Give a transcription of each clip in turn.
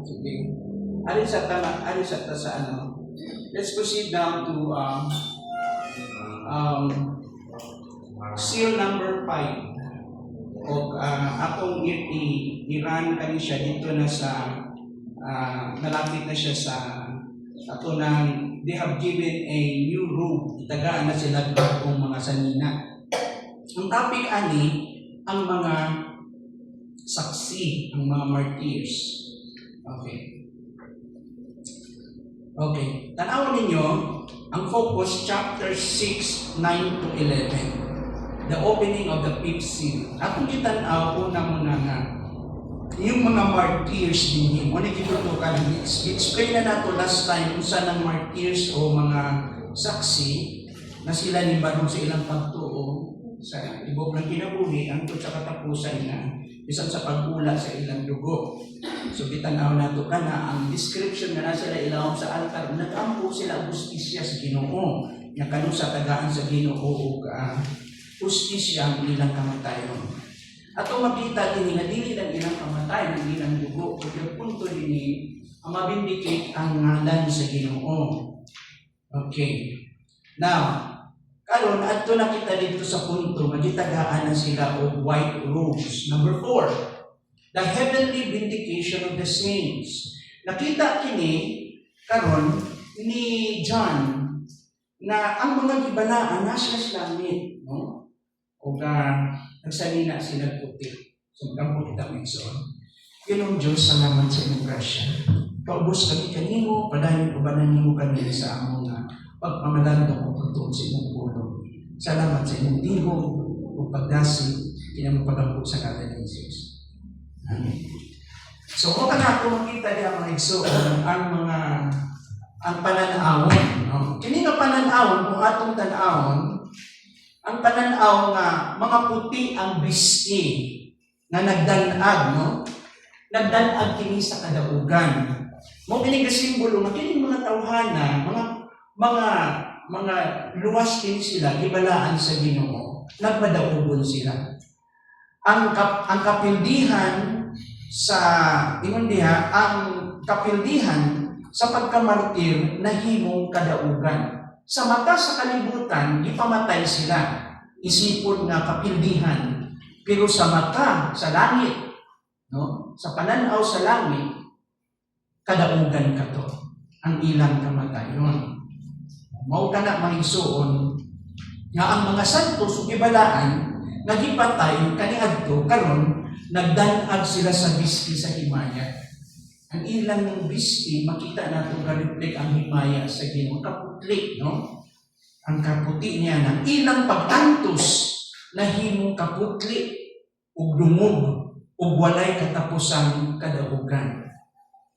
Okay. Alin sa ano. Let's proceed down to seal number 5. O atong i-run kani siya dito na sa nalapit na siya sa ato nang they have given a new room. Itagaan na sila bagong mga sanina. Ang topic ani ang mga saksi, ang mga martyrs. Okay. Okay. Tanawan ninyo ang focus chapter 6, 9 to 11. The opening of the fifth seal. Atong kitanaw una muna nga yung mga martyrs din mo na gitutukan. Explain na nato last time kung saan ang martyrs o mga saksi na sila ni barong sa ilang pagtuo sa ibog ng kinabuhi ang sa katapusan na bisan sa pagula sa ilang dugo. So kitanaw nato kana ang description na nasa ilawom sa altar, nagampo sila ang justisya sa Ginoo. Nga kanung sa tagaan sa Ginoo justisya ang ilang kamatayon. Ato makita din nga dili lang ilang kamatayon ang ilang dugo, kundi punto din ang mabindicate ang ngalan sa Ginoo. Okay. Now, karon adto na kita dito sa punto magitagaan na sila og white robes. Number 4, the heavenly vindication of the saints. Nakita kini karon ni John na ang mga gibalaan nasa langit, no? O nagsalina sila puti. So magkampo kita menson. Ginong Diyos, salamat sa inyong grasya. Kaubos kami kanimo, padayon ubanan nimo kami sa among pagpamalandong o pagtuon sa imong pulong. Salamat sa inyong tingog o pagdasi, kinamang pagampo sa ngalan ni Jesus. Amen. So kung ako makita niya mga igsoon, ang pananawon. No? Kini nga pananawon, kung atong tanawon, ang pananaw nga mga puti ang bisti na nagdanag, no? Nagdanag kini sa kadaugan. Mo kini nga simbolo nga kini mga tawhana, mga luwas kini sila gibalaan sa Ginoo. Nagmadaugon sila. Ang kapildihan sa ang kapildihan sa pagkamartir nahimong kadaugan. Sa mata sa kalibutan, ipamatay sila. Isipon nga kapildihan. Pero sa mata, sa langit, no? Sa pananaw sa langit, kadaugan ka to. Ang ilang kamatayon. Mao ka na maigsuon nga ang mga santos gibalaan nagipatay kaniadto karon nagdanag sila sa biski sa himaya. Ang ilang ng bisti, makita natin ka-reflect ang himaya sa Ginoo. Kaputli, no? Ang kaputi niya ng ilang pag-antos na himong kaputli ug dungog ug walay katapusan kadaugan.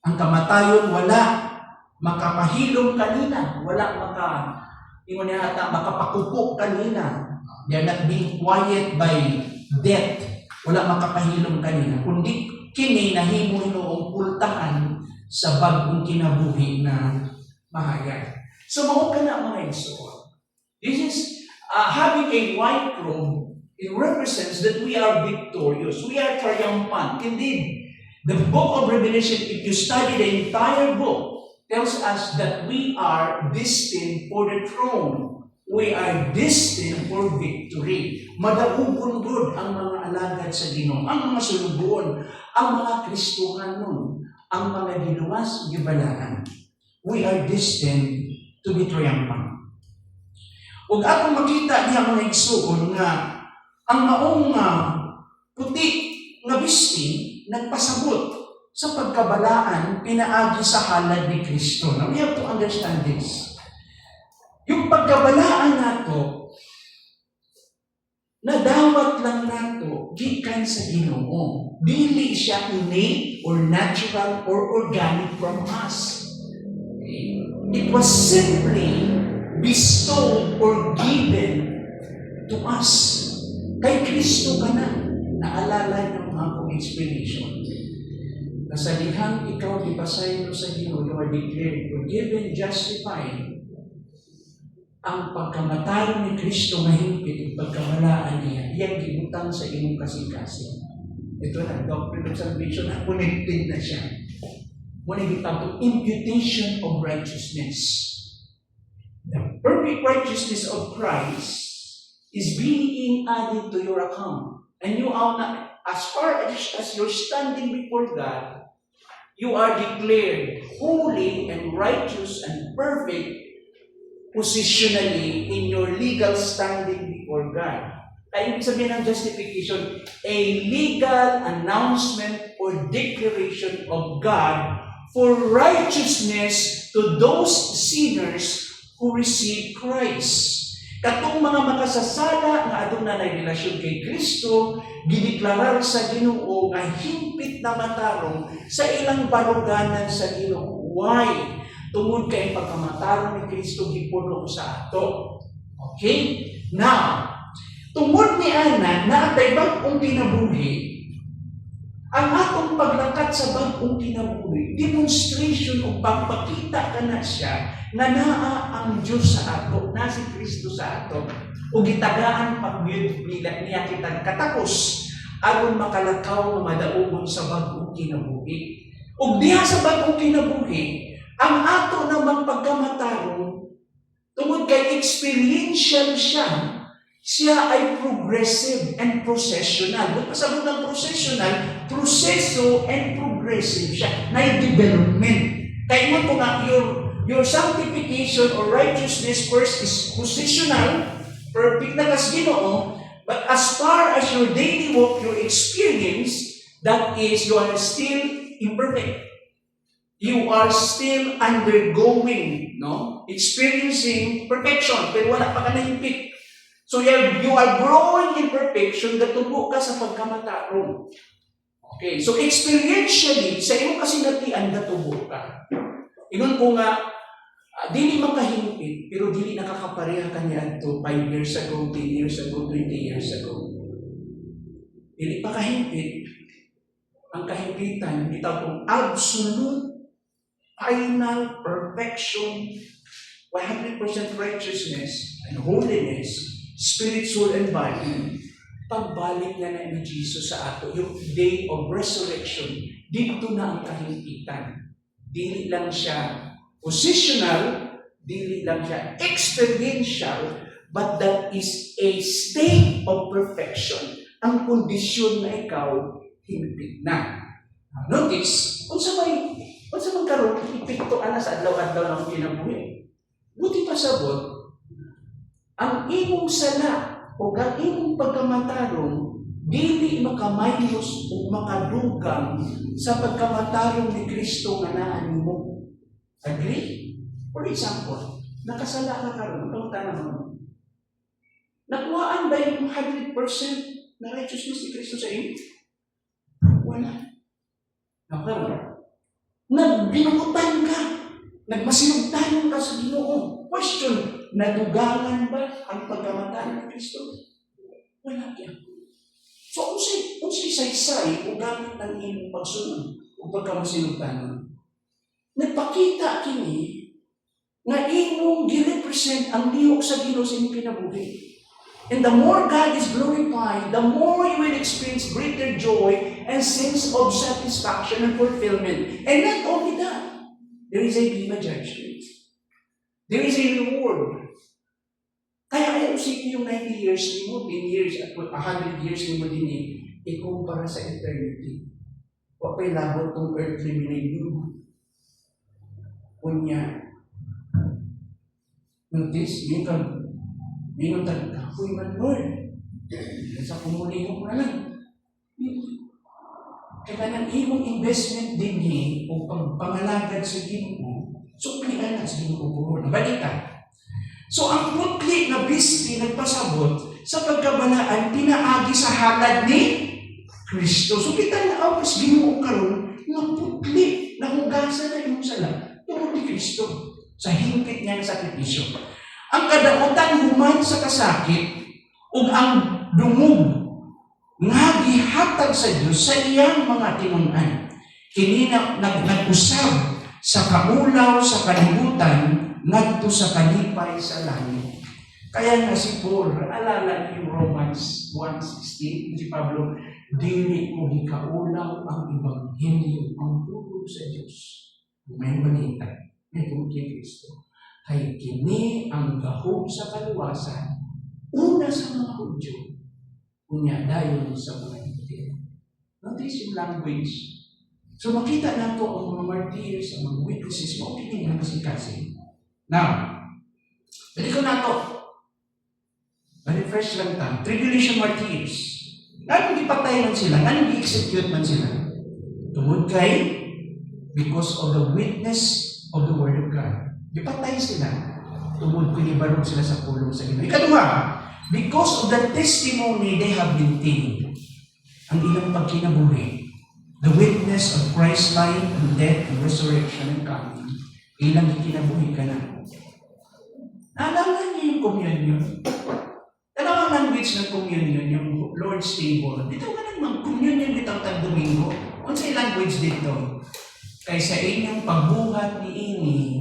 Ang kamatayon wala makapahilom kanina, wala makapakupok kanina. They are not being quiet by death. Wala makapahilom kanina, kundi kini nahimo noong pultahan sa bagong kinabuhi na mahayag. So mao kana mga igsoon. This is having a white robe. It represents that we are victorious. We are triumphant. Indeed, the book of Revelation, if you study the entire book, tells us that we are destined for the throne. We are destined for victory. Madaugon gud ang mga alagad sa Ginoo, ang mga sulugon, ang mga Kristohan nun, ang mga giluwas gibalaan. We are destined to be triumphant. Ug atong makita niya mga igsuon nga ang maong puti nga bisti nagpasabot sa pagkabalaan pinaagi sa halad ni Kristo. Now we have to understand this. Yung pagkabalaan nato, nadawat lang nato gikan sa Ginoo. Dili siya innate or natural or organic from us. It was simply bestowed or given to us. Kay Kristo ka na. Naalala ng akong explanation. Nasa dihang ikaw ipasay mo sa Ginoo, you are declared forgiven, justified. Ang pagkamatay ni Kristo na higpit, pagkamalaan niya, iyang gibutang sa imong kasing-kasing. Ito na, doctrine of salvation, connected na siya. Muna gitawag imputation of righteousness. The perfect righteousness of Christ is being added to your account. And you are not, as far as you're standing before God, you are declared holy and righteous and perfect positionally in your legal standing before God. Kaya ibig sabihin ng justification, a legal announcement or declaration of God for righteousness to those sinners who receive Christ. Katong mga makasasala nga aduna na relasyon kay Kristo, gideklarar sa Ginoo nga himpit na matarong sa ilang baruganan sa Ginoo. Why? Tungod kay pagkamatarong ni Kristo gipuno sa ato. Okay? Now, tungod ni Ana na atay bag-ong kinabuhi, ang atong paglakat sa bag-ong kinabuhi, demonstration o pagpakita ka na siya na naa ang Diyos sa ato, na si Kristo sa ato, o gitagaan pagbiyod niya kita katapos aron makalakaw na madaugon sa bag-ong kinabuhi. O diha sa bag-ong kinabuhi, ang ato namang pagkamatarong, tungod kay experiential siya ay progressive and processional. Kung pasabot ng processional, proseso and progressive siya. Na-development. Kaya mo po nga, your sanctification or righteousness first is positional, perfect na kas Ginoo, but as far as your daily walk, your experience, that is, you are still imperfect. You are still undergoing, experiencing perfection, pero wala pa ka na-impit. So you are growing in perfection, gatubo ka sa pagkamatarong. Okay, so experientially, sa iyong kasinatian, gatubo ka. Ingon ko nga, dili makahimpit, pero dili nakakapareha ka niya to 5 years ago, 10 years ago, 20 years ago. Dili pa kahimpit. Ang kahimpitan, itawag absolute, final perfection, 100% righteousness and holiness, spirit, soul, and body. Pagbalik na ni Jesus sa ato, yung day of resurrection, dito na ang kahimpitan. Dili lang siya positional, dili lang siya experiential, but that is a state of perfection. Ang kondisyon na ikaw, himpit na. Notice, unsa man karon epekto ana sa adlaw-adlaw ng kinabuhi. Buti pa sabot, ang imong sala o ang imong pagkamatarong dili makamaylos o makadugang sa pagkamatarong ni Kristo nga naa nimo. Agree? For example, nakasala ka karon, pangutana mo. Nakuhaan ba yung 100% na righteousness ni Kristo sa iyo? Wala. Nakaroon. Nagbinukutan ka. Nagmasinugtanan ka sa Ginoo. Question, nadugangan ba ang pagkamatay ng Kristo? Wala yan. So, kung say-say o gamit ng iyong pagsunod o pagkamasinugtanan, nagpakita kini na imong girepresent ang lihok sa Ginoo sa inyong kinabuhi. And the more God is glorified, the more you will experience greater joy and sense of satisfaction and fulfillment. And not only that, there is a Bema judgment. There is a reward. Kaya ayaw sige yung 90 years mo, 10 years, at 100 years mo din ikumpara sa eternity. Huwag pa'y labot tong earthly millennium. Kunya, notice, minong tagkapoy man, Lord. Sa kumuliho ko na lang. Kaya nang imong investment din o pangalagad sa Ginoo, suklian na sa Ginoo. Nabalita. So ang putli na bisti nagpasabot sa pagkabanaan, pinaagi sa halad ni Kristo. So kita na awas Ginoo karon ng putli na hugasan na imong sala tungod ni Kristo sa hingpit niya ng sakripisyo. Ang kadautan human sa kasakit ug ang dungog nga gihatag sa Dios sa iyang mga tinun-an. Kini nag-usab sa kaulaw sa kalibutan ngadto sa kalipay sa langit. Kaya nga si Paul, alala niyo Romans 1:16, si Pablo, dili mo gikaulaw ang ebanghelyo ang tungkol sa Dios. May balita, may tungkol kay Kristo. Kay kini ang gahom sa kaluwasan, una sa mga Hudyo, kunya dayon sa mga Hudyo. Notice yung language. So makita na po ang mga martyrs, ang mga witnesses, maupinin na kasi. Now, balik ko na to. Refresh lang ta. Tribulation martyrs. Anong ipatay man sila? Anong i-execute man sila? Tungod kay, because of the witness of the Word of God. Ipatay sila. Tungod kay ibarog sila sa pulong sa Ginoo. Ikaduha, because of the testimony they have maintained. Ang ilang pagkinabuhi. The witness of Christ's life and death and resurrection and coming. Ilang ikinabuhi ka na. Naalala niyo yung communion? Dalawang language ng communion, yung Lord's table. Dito ka nang mag-communion bitang Domingo. Ano sa language dito? Kay sa inyong pagbuhat ni ini,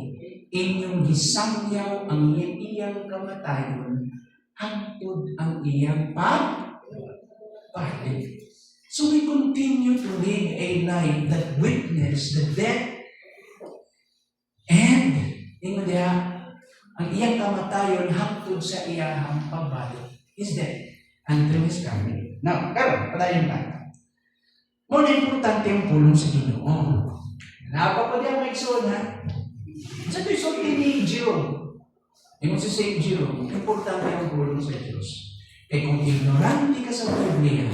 inyong gisangyaw ang iyang kamatayon, hangtod ang iyang pagpahalik. So we continue to live a life that witness the death and ang iyang kamatayon hangtod sa iyang pagbalik. Is death until His coming. Now, karon padayon tayo. More importante yung pulong sa Ginoo. Napapadi ang maigsoon, ha? Sa ito yung ni Jerome. Yung si Saint Jerome, importante ang pulong sa Diyos. Kaya kung ignorante ka sa Biblia,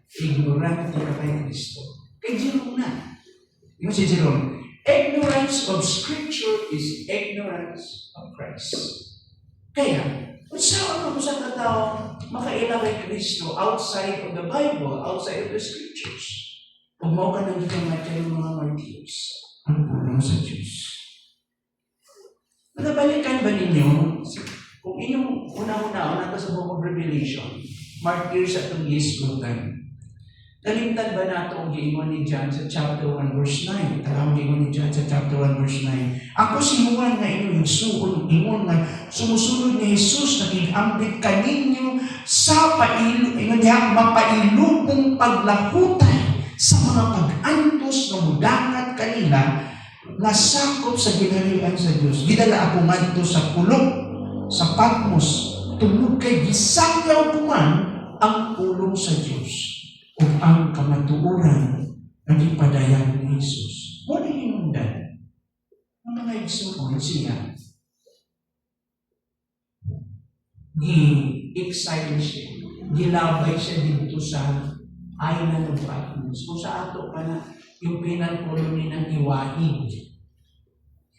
ignorante ka kay Kristo. Kay Jerome na. Yung si Jerome, ignorance of Scripture is ignorance of Christ. Kaya, kung saan ka tao makailang kay Kristo outside of the Bible, outside of the Scriptures, kung mo ka nang ikamat kayo mga martyrs, ang pulong sa Diyos. Nabalikan ba ninyo, kung inyong una-una sa Book of Revelation, martyrs at itong Gisgutan, Kalimtan ba nato ang giingon ni John sa chapter 1 verse 9? Talawang giingon ni John sa chapter 1 verse 9. Ako si Juan nga inyong suon, ingon nga sumusunod ni Jesus na ginambit kaninyo sa mapailubong paglahutan sa mga pag-antos na mudangat kanila na sakop sa ginharian sa Diyos. Gidala ako ngadto sa pulong sa Patmos tungod kay gisangyaw ko man ang pulong sa Diyos o ang kamatuoran na ipadayan ni Jesus. Muna hinundan ng mga igsoon siya. Gi-exile siya. Gilabay siya dito sa island of Patmos. Kung sa ato pa na yung penal colony ng Iwahig.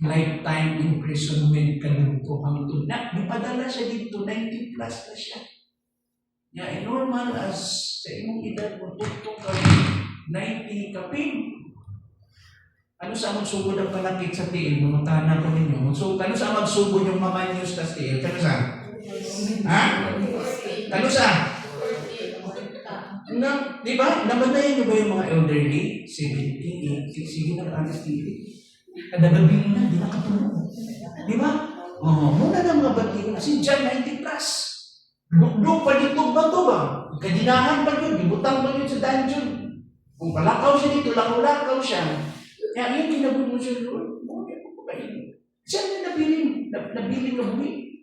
Lifetime imprisonment kanunto hangtod na. Ipadala siya dito, 90 plus na siya. Yeah, normal as sa imong edad mo, tuktok ka 90 kapin. Ano sa magsugod ang panakit sa tiil? Mamatahan ko ninyo. So, ano sa magsugod yung mamanyos sa tiil? Kano sa? Ha? Kano sa? Di ba? Namatayan niyo ba yung mga elderly? 70, 80, sige na alas tiil. Kada gabi na, di nakatulog. Di ba? Muna na mga batiin. Kasi dyan, 90 plus. Duk pa dito ba ito ba? Kadinahan pa yun, ibutang pa yun sa dungeon. Kung palakaw siya dito, lakaw-lakaw siya. Kaya yun, kinabun mo siya, Lord. Siya na nabiling na buwi.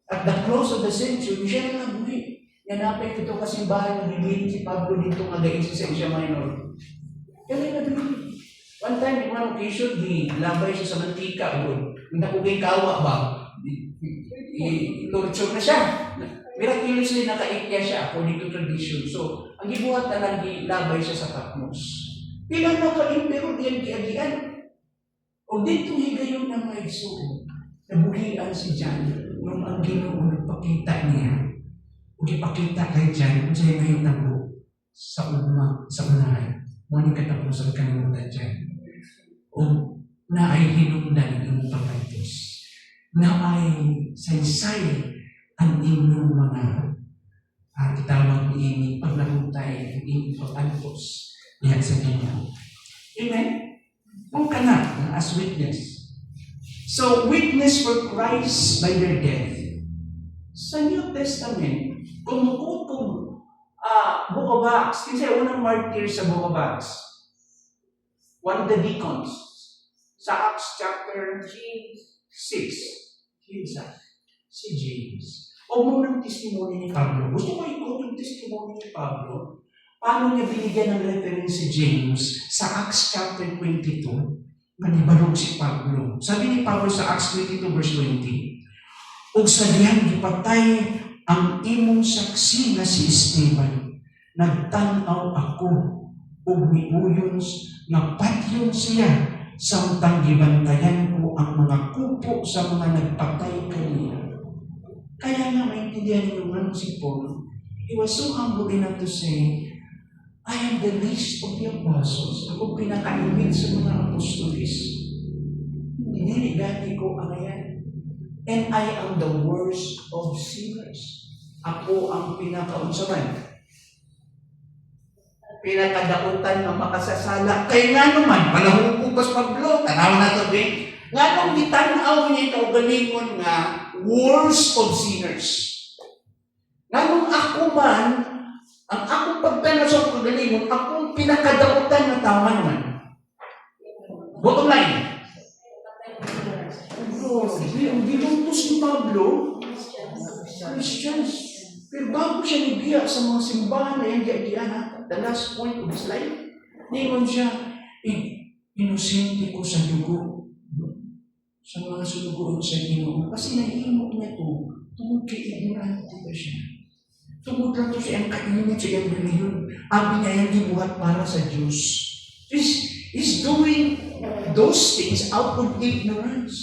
At the close of the century, siya na buwi. Yanapay ito kasi bahay na bibilin si Pablo dito nga si Asia Minor. Kaya na nabiling. One time, in one occasion, labay siya sa mantika. Hindi na kugay kawa ba? I-torture na siya. Miraculously nakaikya siya according to tradition. So, ang gibuhat na lang labay siya sa Patmos. Pilang naka-impero diyan giagian. O dito higayon ng mga igsoon. Nabuhian si John nung ang Ginoo nagpakita niya. O ipakita kay John kung sa'yo ngayon nabo sa unahan. Muna katapusan ka ng mga dyan. O na ay hinungdan ng pagkantos. Na ay saysay ang inyong mga kitawag ni ini paglahutay, ang inyong pag-antos diyan sa Ginoo. Amen? Kung ka na as witness. So, witness for Christ by their death. Sa New Testament, kumukutong Book of Acts, kasi unang martyr sa Book of Acts, one of the deacons, Sa Acts chapter 6. Si James. O munang testimony ni Pablo. Gusto ko ikot yung testimony ni Pablo. Paano niya binigyan ng reference si James sa Acts chapter 22? Manibalog si Pablo. Sabi ni Pablo sa Acts 22 verse 20, "Og sa diyang gipatay ang imong saksi nga si Esteban, nagtanaw ako ug miuyon nga patyon siya samtang gibantayan ko ang mga kupo sa mga nagpatay kaniya." Kaya nga maintindihan niyo nga si Paul, he was so humble enough to say, I am the least of the apostles. Ako pinakaimit sa mga apostolis. Dinigani ko ang yan. And I am the worst of sinners. Ako ang pinakaunsaman. Pinakadautan ng makasasala. Kaya nga naman, palahong upas Pablo, tanaw na ito din. Nga nung ditanaw niya ito, galingon nga, worst of sinners. Nga nung ako man, ang akong pagtanaw sa kagalingon, akong pinakadautan na tao naman. Bottom line. Ang binutos ni Pablo, Christians. Pero bago siya nibiya sa mga simbahan na yan, the last point of his life, ningon siya, inosente ko sa dugo, sa mga sunugoon sa Ginoo. Kasi nahimo niya ito, tungkol kay ignorante ba siya? Tungkol lang ito siya ang kainit sa iyang reliyon. Abi niya yan gibuhat para sa Diyos. He's doing those things out of ignorance.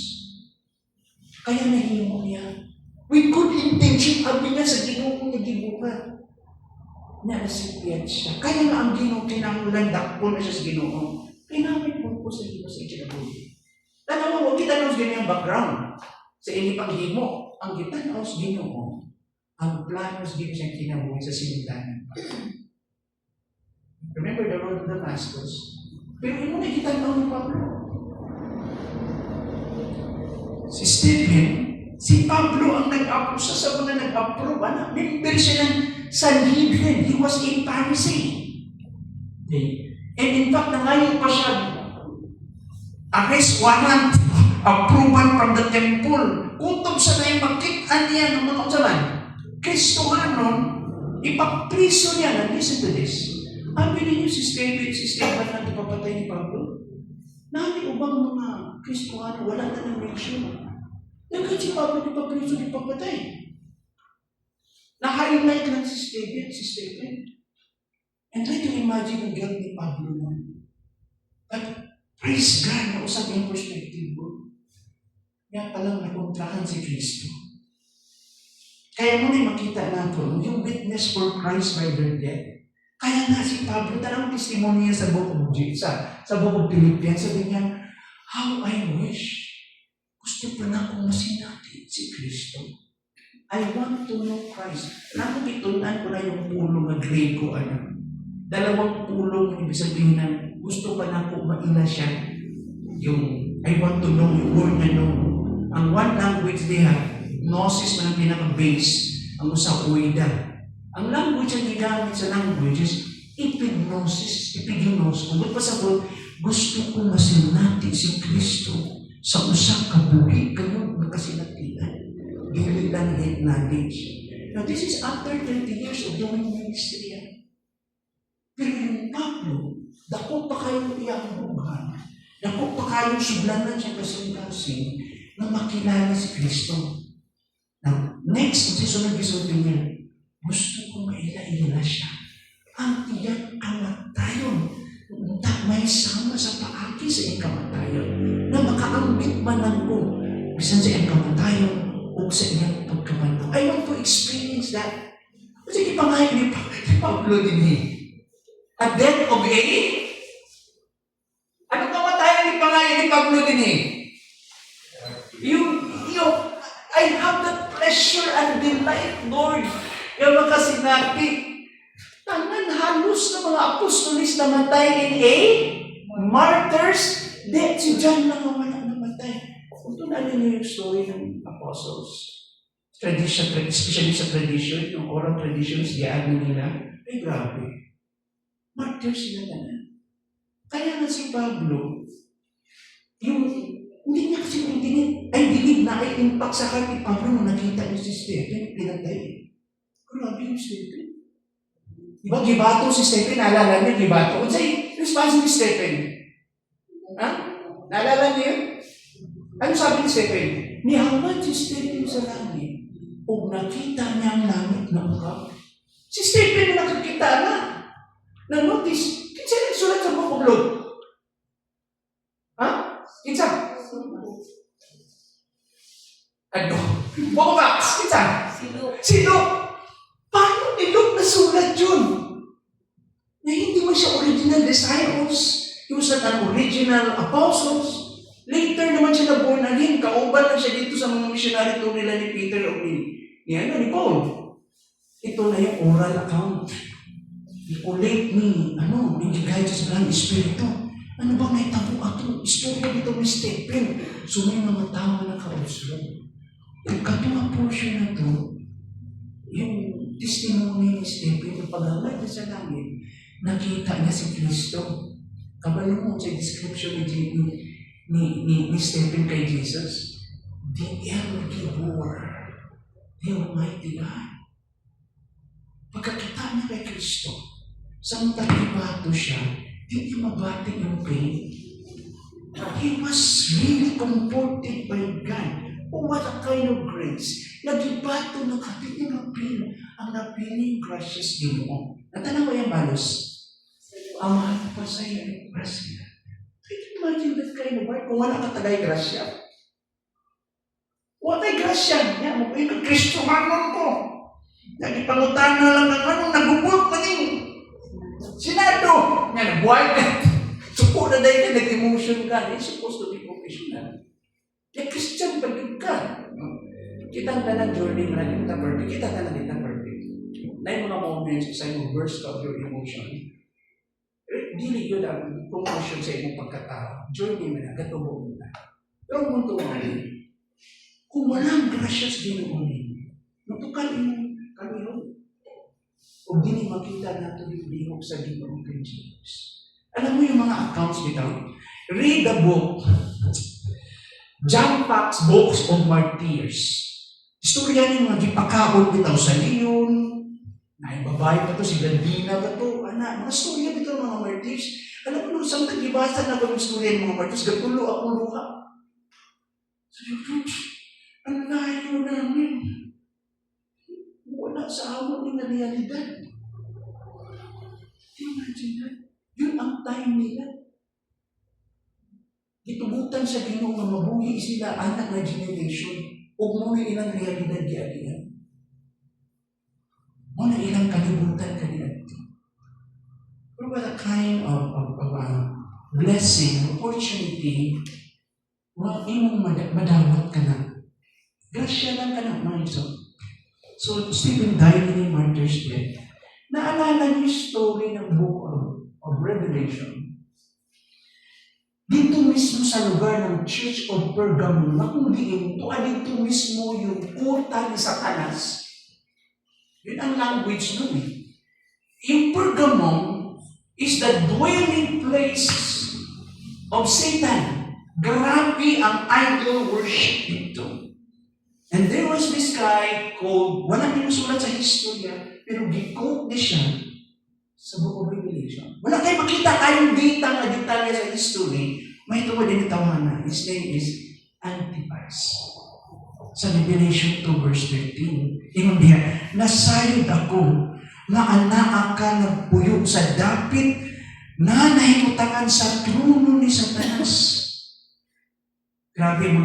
Kaya nahimo niya. With good intention, abi niya sa Ginoo niya gibuhat. Narasipiyan siya. Kaya nga ang Ginoo kinangulan, dakpo na siya sa Ginoo. Kinamit po sa Ginoo sa ikinabuhi. Tanaw mo, kita nang ganyan background. Sa ini panghimo, ang kita nang Ginoo, ang plano sa Ginoo siyang kinabuhi sa sinundanan. Remember the road to Damascus? Pero imo na kita nang ni Pablo. Si Stephen, si Pablo ang nag-approve sa mga nag-approve. Member siya ng Sanhedrin. He was a Pharisee. Okay. And in fact, nangayon pa siya arrest warrant, approval from the temple. Kutob sa na yung magkitaan niya ng mga utsalan. Kristohanon, ipapriso niya na, listen to this. Sabi ninyo si Stephen na ipapatay ni Pablo. Nami ubang mga Kristohanon, wala na ng mention. Nagkat si Pablo ipapriso, ipapatay. Na-highlight lang si Stephen. And try to imagine ang guilt ni Pablo na. But praise God na usap yung perspective ko. Kaya palang nakontrahan si Kristo. Kaya mo na makita natin yung witness for Christ by their death. Kaya nga si Pablo, talang testimony niya sa book of sa book of Philippians, sabi niya, how I wish gusto pa na akong masinati si Kristo. I want to know Christ. Nakapitunan ko na yung pulong na grade ko, dalawang pulong, ibig sabihin na gusto pa na ako maila siya. Yung, I want to know, yung word na know. Ang one language they have, gnosis man ang pinaka-base, ang usang uwida. Ang language ang gigamit sa languages, epignosis. Kung pa sa word, gusto ko masinati si Kristo sa usang kabuhi kayo nakasinatian. Dili lang knowledge. Now, this is after 20 years of doing ministry. Pero yung Pablo, dako pa kayong iyang buhan, dako pa kayong sublanan siya kasing-kasing na makilala si Kristo. Now, next, susunod niya, gusto ko maila-ila siya. Ang iyang kamatayon, may sama sa paagi sa iyang kamatayon, na makaambit man ko, bisan sa iyang kamatayon, o sa iyang pagkamatayon. I want to experience that. Kasi ipangayon ni Pablo din at death of a? Anong kamatayan ni pangayon ni Pablo din I have the pleasure and delight, Lord. Yung makasinati. Tangan halos na mga apostolis namatay in a martyrs. Death, si John lang ang walang namatay. Kung tunanin niyo yung story ng apostles, tradition, especially sa tradition, yung oral traditions, diyan nila, ay grabe. Martyrs sila na. Kaya nga si Pablo, yung hindi niya kasi pintingin. I believe na ay impact sa heart ni Pablo nung nakita niya si Stephen, pinatay. Grabe yung Stephen. Diba, gibato si Stephen, naalala niya, gibato. Kung sa'yo, response ni Stephen? Ha? Naalala niya yun? Ano sabi ni Stephen? Nihamad si Stephen sa langit o nakita niya ang langit na ungkap. Si Stephen na nakakita na. Na-notice, kinsa nagsulat sa Book of Luke? Ha? Kinsa? Ano? Book of Acts, kinsa? Si Luke. Paano ni Luke nasulat yun? Na hindi man siya original disciples. He was not an original apostles. Later naman siya na born again. Kauban lang siya dito sa mga missionary to nila ni Peter o ni Paul. Ito na yung oral account. I-collate ni, i-guide sa ng Espiritu. Ano ba may tabo ato? Istorya dito ni Stephen. So may mga tao na kauslo. Yung katuwa portion na to, yung testimony ni Stephen, yung paghamay niya sa langit, nakita niya si Kristo. Kabalo mo sa description ni Stephen kay Jesus. The El Gibor, the Almighty God. Pagkakita niya kay Kristo, samtang ibato siya, di niya mabati yung pain. He was really comforted by God. Oh, what a kind of grace. Nagibato ng kapit niya ng pain. Ang napiling gracious Ginoo. Natanaw ko yung balos. Ang mahal pa sa iyo ng grasya. Can you imagine that kind of word? Kung wala ka tagay grasya. Wala tayo grasya. Yan, mabuhay ka, Kristo manon ko. Nagipangutan na lang ng nagubot na yung Senado. Yan, buhay ka. Supo na dahil ka, nag-emotion ka. It's supposed to be professional. Kaya Christian, pagod ka. Kita na ng journey mo na kita perfect. Kita na lang kita perfect. Na yung mga moments, isa yung burst of your emotion. Dili yun ang promotion sa imong pagkatao. Journey mo na, gatubo mo na. Pero kung ito nga kung walang gracious Ginoo ninyo, matukal imong kamilon. O dini makita nato yung lihok sa Ginoo kay Jesus. Alam mo yung mga accounts nito? Read the book, John Pax Books of Martyrs. Istorya niyo mga gipakaon bitaw sa leon, na yung babae pa to, si Gandina pa to, mga storya dito mga martyrs. Alam mo, isang nagibasa na ba ng storya ng mga martyrs, gatulo ako luha. So yung ang layo namin. Wala sa amon ng realidad. Imagine that. Yun ang time nila. Gitubutan sa Ginoo nga mabuhi sila anak na generation. Huwag mo na ilang realidad diyan. Mo na ilang kalibutan kanila. Pero what a kind of blessing, opportunity, imong madawat ka na. Grasya lang ka na, mga iso. So, Stephen died in a martyr's death. Naalala niyo yung story ng book of Revelation. Dito mismo sa lugar ng Church of Pergamum, na kung diin, dito mismo yung kuta ni Satanas. Yun ang language nun eh. Yung Pergamum is the dwelling place of Satan. Grabe ang idol worship dito. And there was this guy called, wala nang sulat sa historia, pero gi-quote niya siya sa Book of Revelation. Wala tayong makita tayong data na detalye sa history, may tuwa din tawanan. His name is Antipas. Sa Revelation 2 verse 13, ingon diya, nasayod ako na anaa ka nagpuyo sa dapit na nahimutangan sa trono ni Satanas. Grabe mo,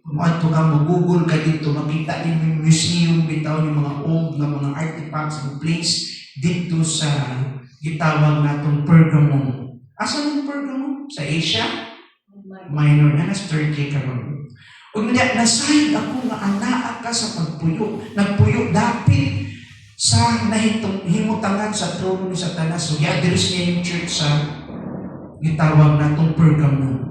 kung ka mag-google ka dito, makita yung museum, bitaw yung mga old na mga artifacts and place dito sa gitawag natong Pergamum. Asan yung Pergamum? Sa Asia? Minor na, nasa Turkey ka ron. Kung nasayod ako nga anaa ka sa pagpuyo, nagpuyo dapit sa himutangan sa trono ni Satanas. So, i-address niya yung church sa gitawag natong Pergamum.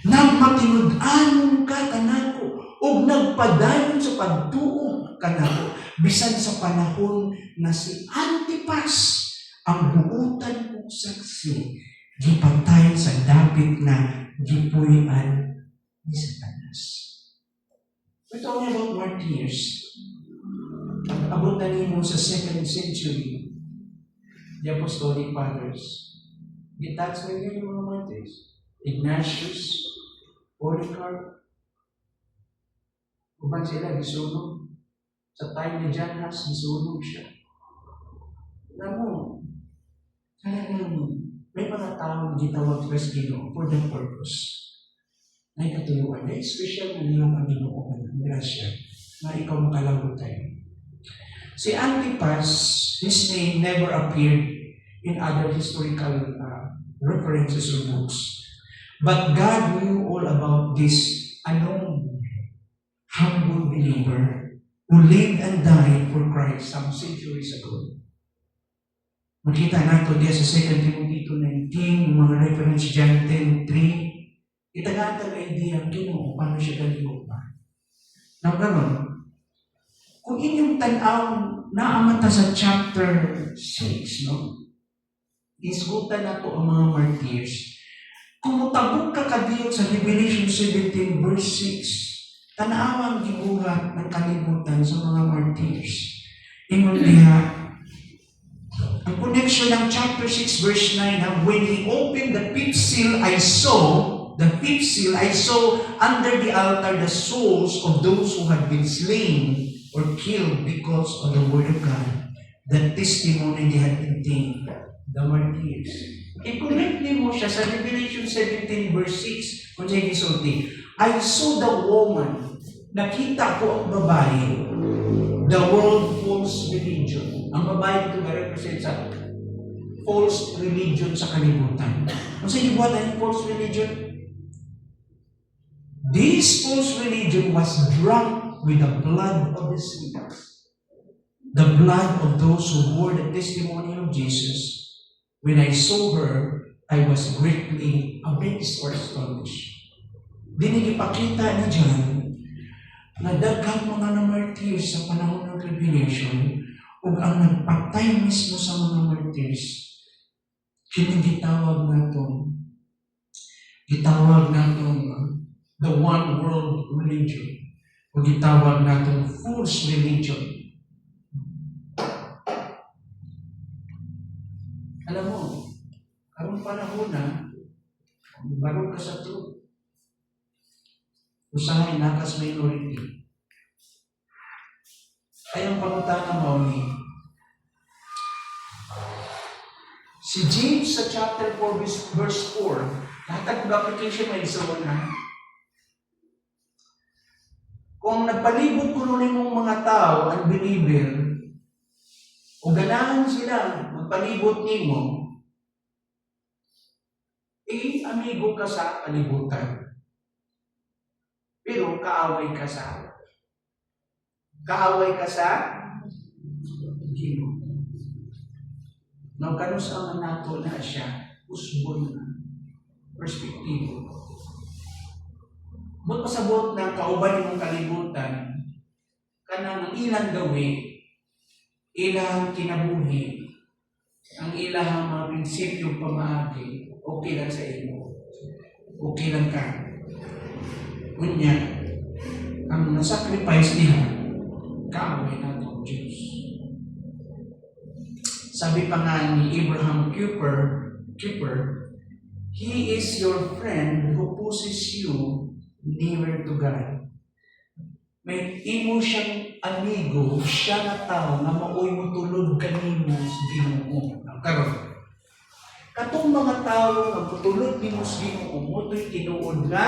Nang matinud-anon ka kanako, o nagpadayon sa pagtuo kanako, bisan sa panahon na si Antipas, ang buutan kong saksi, gipatay sa dapit na gipuy-an ni Satanas. We're talking about martyrs. Abot na nimo sa 2nd century, the Apostolic Fathers. Gitouch na yun yung mga martyrs. Ignatius, Polycarp, uban sila, gisunog. Sa time ni John Huss, gisunog siya. Alam mo, talagang may mga taong gitawag sa Ginoo for the purpose. Ay katuluan, ay special na niyong ang Ginoo ng grasya na ikaw makalawutay. Si Antipas, his name never appeared in other historical references or books. But God knew all about this alone, humble believer who lived and died for Christ some centuries ago. Makita nato diya sa 2 Timothy 2:19, mga reference John 10:3, itagatan ang idea ang Ginoo paano siya galihok pa. Now, gano'n, kung inyong tanaw naamata sa chapter 6, no? Isgutan na to ang mga martyrs. Kung mutabog ka kadiyot sa Revelation 17 verse 6, tanawang gibuhat ng kalibutan sa mga martyrs. Ingon diha, ang connection ng chapter 6 verse 9, when he opened the fifth seal, I saw under the altar the souls of those who had been slain or killed because of the word of God, the testimony they had obtained, the martyrs. I-connect mo siya sa Revelation 17 verse 6, kung siya gisulti, I saw the woman, nakita ko ang babae, the world false religion. Ang babae ito represent sa false religion sa kalibutan. Kung sa iyo what ang false religion? This false religion was drunk with the blood of the sinners, the blood of those who bore the testimony of Jesus. When I saw her, I was greatly amazed or astonished. Dinigipakita ni John na daghang mga na-martyrs sa panahon ng tribulation ug ang nagpatay mismo sa mga martyrs, gitawag natong the one world religion. O gitawag natin false religion. Alam mo, karong panahon na, barog ka sa truth. Usahay nakas minority. Ay ang pangutana mo ni si James sa chapter 4 verse 4, lahat ng application may isawan na. Kung nagpalibot ko nun mong mga tao, unbeliever, o ganahan sila, magpalibot nimo, amigo ka sa kalibutan. Pero kaaway ka sa Ginoo. Nagkanus ang nato na siya, usbon na perspektibo. Ba't pasabot na kauban mong kalibutan, kanang ang ilang gawi, ilang kinabuhi, ang ilang mga prinsipyo pamaagi, okay lang sa iyo. Okay lang ka. Kunya, ang nasacrifice niya, kaaway na itong Diyos. Sabi pa nga ni Abraham Kuyper, he is your friend who pushes you nearer to God. May imo siyang amigo, siya na tao na maoy mo tulod kanimo sa Ginoo. Karon, katong mga tao nga tutulod nimo sa Ginoo mo to'y tinuod na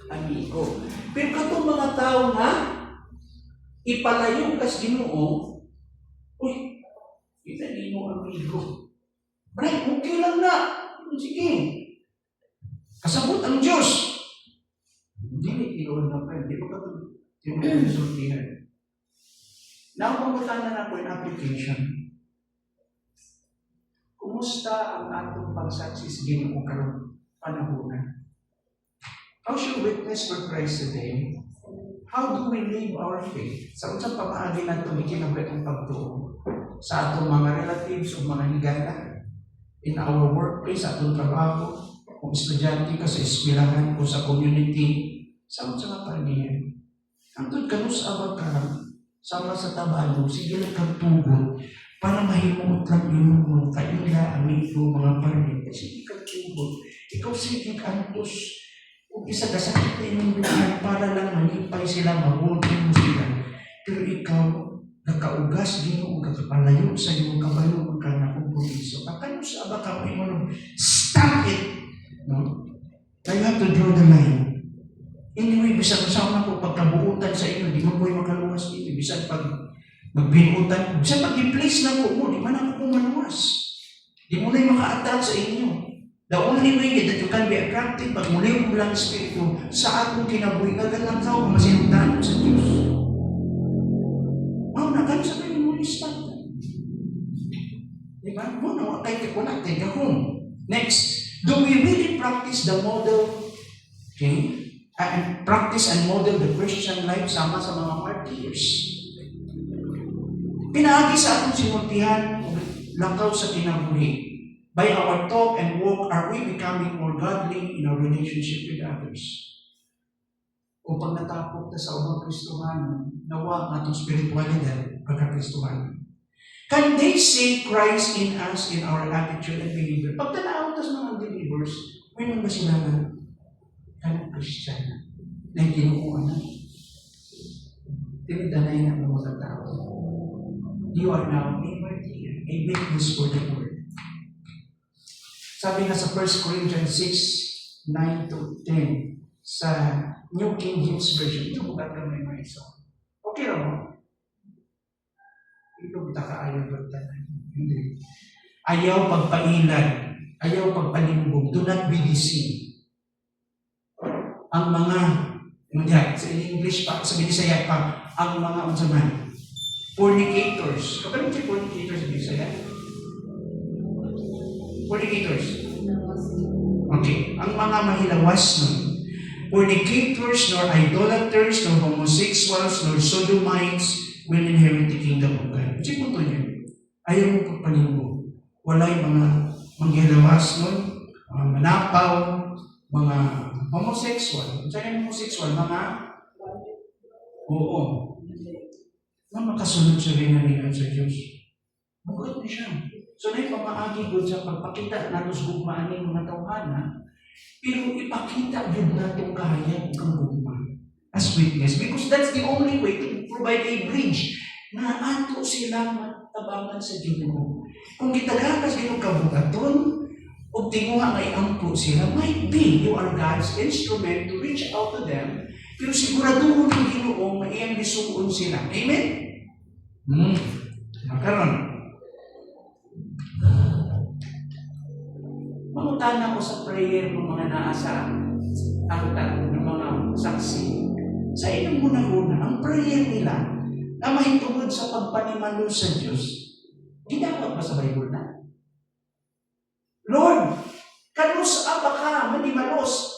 amigo. Pero katong mga tao nga ipalayo ka sa Ginoo, uy, ito nimo amigo. Right, okay lang na. Sige. Kasabot ang Diyos. Hindi tinuod na friend. Di ba ka tinuod na sultihan? Napamutan na ako in application. Kumusta ang atong pagsaksis Ginoo karong panahon? How's your witness for Christ today? How do we live our faith? Sa unsang pamaagi nato gikinabay ang pagtuo sa atong mga relatives o mga higala, in our workplace, atong trabaho, kung estudyante ka sa eskwelahan o sa community, sama sa kapaniyan. Antod ka sa abag ka, sama sa tabalo, sige lang kang tugon, para mahimuot lang yung mga kaila, amigo, mga parlit. Sige kang tugon. Ikaw sige kantos, kung isa ka sakit na inyong lugar, para lang malipay sila, mahulin mo sila. Pero ikaw, nakaugas, ginoo, kakapalayo sa iyong kabalo, ka na kompromiso. Kakano sa abag ka, may mga stop it! No? You have to draw the line. Anyway, bisan kasama ko pagkabuutan sa inyo, di mo po'y makaluwas dito. Bisan pag magbinuutan, bisan pag i-place na po mo, di man ako maluwas. Di mo na maka-attract sa inyo. The only way that you can be attracted, pag muli mo lang espiritu, sa akong kinabuhi, kagalang tao, masinundan sa Diyos. Nakan sa kayo mo start. Di ba? Muna, kay wala, take a home. Next. Do we really practice the model, okay? And practice and model the Christian life sama sa mga martyrs? Pinaagi sa atong sinultihan, lakaw sa kinabuhi. By our talk and walk, are we becoming more godly in our relationship with others? O pag natapok na sa ubang Kristohanon, nawa ang atong spiritualidad pagka-Kristohanon. Can they see Christ in us, in our attitude and behavior? Pag tanaw tas mga believers, may ba sila na Christian na ginuuan na? Tinidanay na mga tao. You are now a martyr, a witness for the word. Sabi nga sa 1 Corinthians 6, 9-10, sa New King James Version, ito bukat ka may iso. Okay raw. Ito buta ka ayaw bertanan. Hindi. Ayaw pagpailan. Ayaw pagpalimbog. Do not be deceived. Ang mga, sa English pa, sa Bisaya pa, ang mga unsaman, fornicators. Kapag si fornicators sa Bisaya? Fornicators. Okay. Ang mga mahilawas nun. Fornicators, nor idolaters, nor homosexuals, nor sodomites, will inherit the kingdom of God. Kasi po ito niya, ayaw mo pagpanimbog. Walay mga manghelawas nun, mga manapaw, mga homosexual. Saan yung homosexual? Mga oo. Mga makasunod sa rinanigan sa Diyos. Magod na siya. So na yung pamaagi ko sa pagpakita na tos gugmaan ng mga tawhana, pero ipakita yun na itong kahayag ng gugma as witness. Because that's the only way to provide a bridge na ato silang matabangan sa Ginoo. Kung gitagakas Ginoo kabugaton, o tinguha ngay ampo sila, might be you are God's instrument to reach out to them, pero siguraduhin ng Ginoo maiyang lisuon sila. Amen? Makaroon. Mangutana ko sa prayer ng mga naasa angkat ng mga saksi. Sa inyong muna-muna, ang prayer nila na mahitungod sa pagpanimalo sa Diyos, ginagawa ba sa Bible na? Lord, kanus apa ka, manimalos,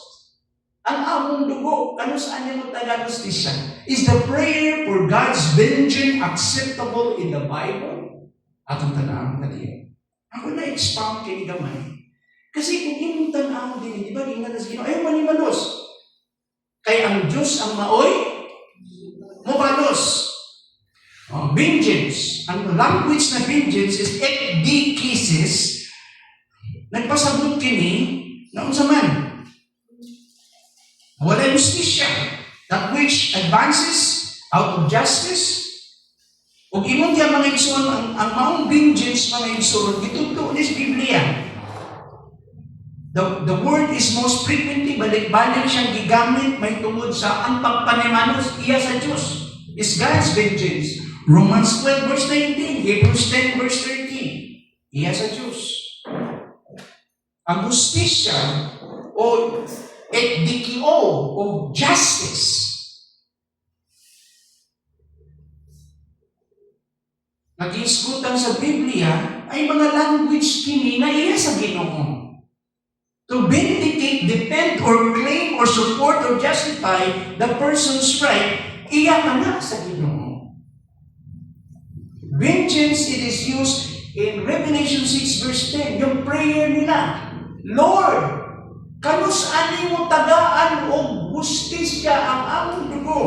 ang among dugo, kanus anya mo taga-justisya. Is the prayer for God's vengeance acceptable in the Bible? Atong tanaan ka diyan. Ako na-expound kay gamay. Kasi kung imong tanaan din, di ba, ingat na sa Ginoo, ayaw manimalos. Kaya ang Diyos ang maoy, mubalos. Vengeance. Ang language na vengeance is ekdikisis. Nagpasabot kini na unsa man. Wala justisya. That which advances out of justice. Ug imong diya mga igsoon, ang maong vengeance mga igsoon, gitudlo ni sa Biblia. The word is most frequently, balik-balik siyang gigamit, may tungod sa ang pagpanimanos iya sa Diyos. Is God's vengeance. Romans 12 verse 19, Hebrews 10 verse 13, iya sa Diyos. Ang justisya o ekdikio o justice nag-iiskutan sa Biblia ay mga language kini na iya sa Ginoo. To vindicate, defend, or claim, or support, or justify the person's right, iya ka na sa Ginoo. Vengeance, it is used in Revelation 6 verse 10, yung prayer nila, Lord, Kanus ani mo tagaan o hustisya ang among dugo.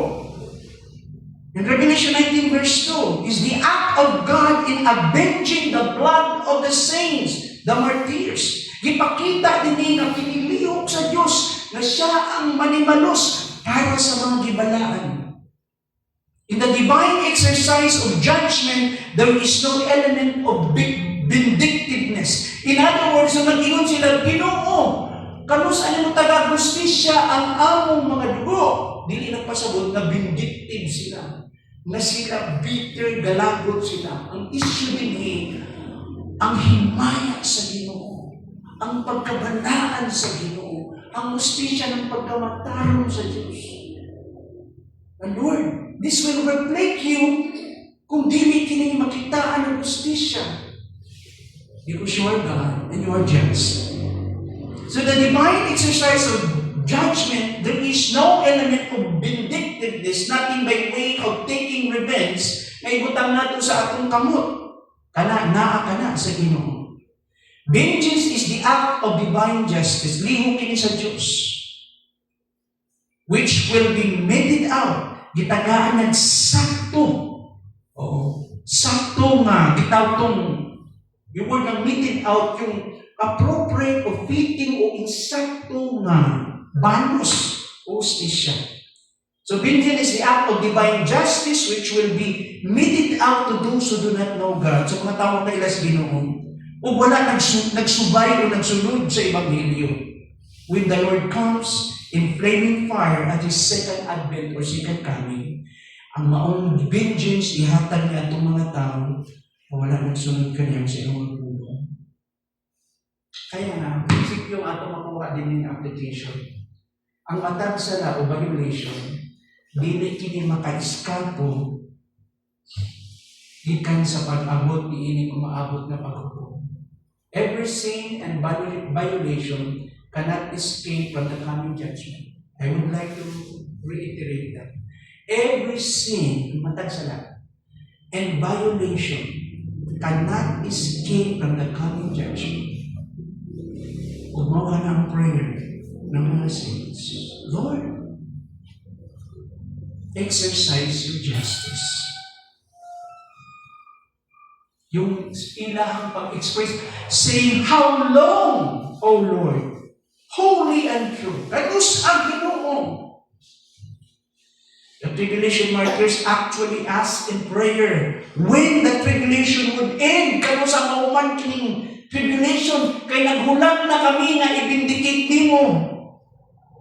In Revelation 19 verse 2, is the act of God in avenging the blood of the saints, the martyrs. Gipakita din nga pinilihok sa Diyos na siya ang manimalos para sa mga gibalaan. In the divine exercise of judgment, there is no element of vindictiveness. In other words, nung nag-ingon sila, Ginoo, kanus ano mo taga-justisya ang among mga dugo. Dili nagpasabot na vindictive sila. Na sila bitter, galagot sila. Ang issue din ang himaya sa Ginoo. Ang pagkabanaan sa Ginoo. Ang justisya ng pagkamatarong sa Diyos. And Lord, this will reflect you kung dili kini makitaan ang justisya. Because you are God and you are just. So the divine exercise of judgment, there is no element of vindictiveness, nothing by way of taking revenge, na ibutang nato sa atong kamot. Naa ka na sa Ginoo. Vengeance is the act of divine justice. Lihok kini sa Diyos. Which will be meted out. Gitagaan ng sakto. Sakto nga. Gitawtong. Yung word ng meted out, yung appropriate o fitting o insakto nga banos o justisya. So vengeance is the act of divine justice which will be meted out to those who do not know God. So mga tao kaila sa Ginoo, o wala nagsubay o nagsunod sa Ebanghelyo. When the Lord comes in flaming fire at His second advent or second coming, ang maong vengeance ihatag niya itong mga tao na wala nagsunod kanyang sa iyong puno. Kaya nga, basic yung ato makuha din yung application. Ang atag sala o violation, dili kini maka-eskapo gikan sa pag-abot ni ini umaabot na paghukom. Every sin and violation cannot escape from the coming judgment. I would like to reiterate that. Every sin, matag sala, and violation cannot escape from the coming judgment. Gumawa na ang prayer ng mga saints. Lord, exercise your justice. Yung ilahang pag-express, saying, how long, O Lord, holy and true. Kanus ang Ginoo. The tribulation martyrs actually asked in prayer when the tribulation would end. Kanus ang mauman kining tribulation, kay naghulat na kami na ibindikit nimo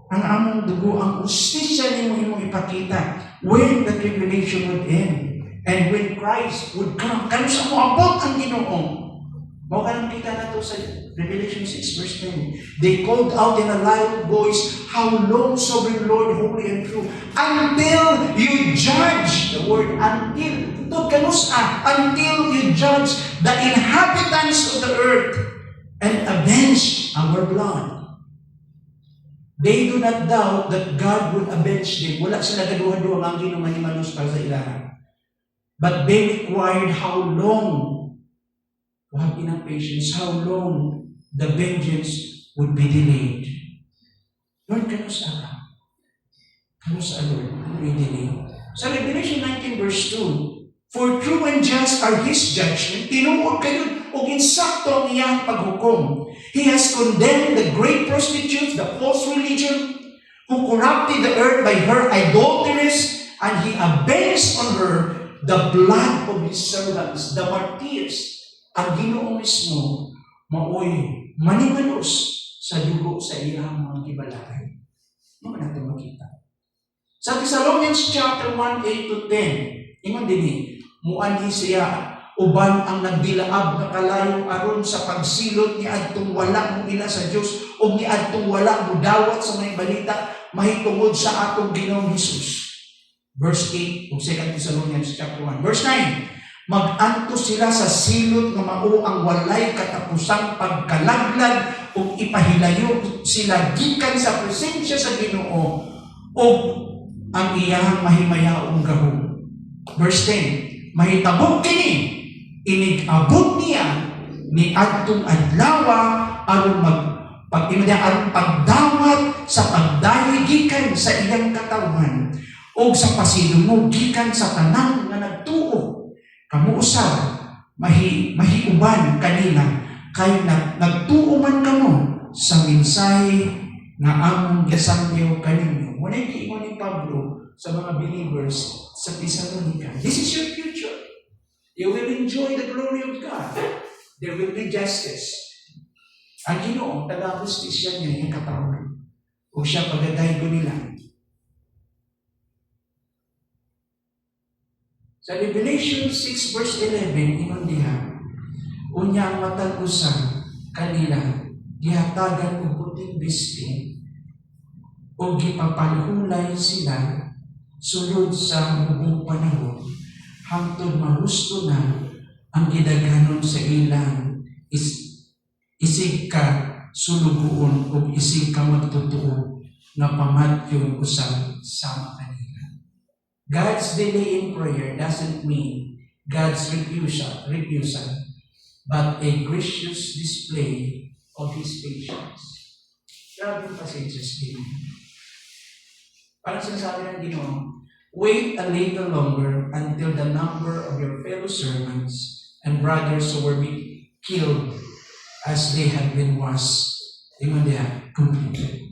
ang among dugo, ang ustisya nimo imong ipakita when the tribulation would end and when Christ would come. Kano sa moabot ang Ginoo? Mao kanang kita nato sa Revelation 6 verse 10. They called out in a loud voice, how long, sovereign Lord, holy and true, until you judge. The word until. Ito kanus until you judge the inhabitants of the earth and avenge our blood. They do not doubt that God would avenge them. Wala sila gaduha-duha ang Ginoo manimanos para sa ilaha. But they required how long, wag inang patience, how long the vengeance would be delayed. Lord, kanusa ka? Kanusa, Lord? Be delayed. Sa Revelation 19 verse 2, for true and just are His judgment, tinuod kayo o insakto ang iyang paghukom. He has condemned the great prostitutes, the false religion, who corrupted the earth by her adulteries, and He avenged on her the blood of His servants, the martyrs. Ang Ginoo mismo, maoy, manimanos sa dugo sa iyang mga gibalay. Ano man natin makita? Sa Thessalonians chapter 1, 8 to 10, ingon din muanhi siya, uban ang nagdilaab na kalayo aron sa pagsilot ni adtong wala mo ila sa Dios o ni adtong wala mo dawat sa mga balita mahitungod sa atong Ginoong Hesus. Verse 8 of 2 Thessalonians chapter 1. Verse 9, mag-anto sila sa silot nga mao ang walay katapusang pagkalaglag o ipahilayo sila gikan sa presensya sa Ginoo o ang iyang mahimayaong gahom. Verse 10, mahitabog kini inig-abot niya ni adtong adlawa aron pag aron pagdawat sa pagdayo gikan sa iyang katawan o sa pasilungog gikan sa tanan nga nagtuo. Kamo usab mahiuban kanila kay nagtuo man kamo sa mensahe nga among gisangyo kaninyo. Muna giingon ni Pablo sa mga believers sa Thessalonica. This is your future. You will enjoy the glory of God. There will be justice. Ang Ginoo, taga-justisya niya yung katawan. O siya pagdadaygo nila. Sa Revelation 6 verse 11, ingon diha, unya ang matag usa kanila, gihatagan og puting bisti, o gipapalhulay sila sulod sa mubong panahon, hangtod mahusto na ang gidaghanon sa ilang isig ka sulugoon o isig ka magtotoo nga pamatyon usab sama kanila. God's delay in prayer doesn't mean God's refusal, but a gracious display of His patience. Grabe yung pasensya din. Parang sinasabi ng Ginoo, wait a little longer until the number of your fellow servants and brothers who were being killed as they had been was, completed.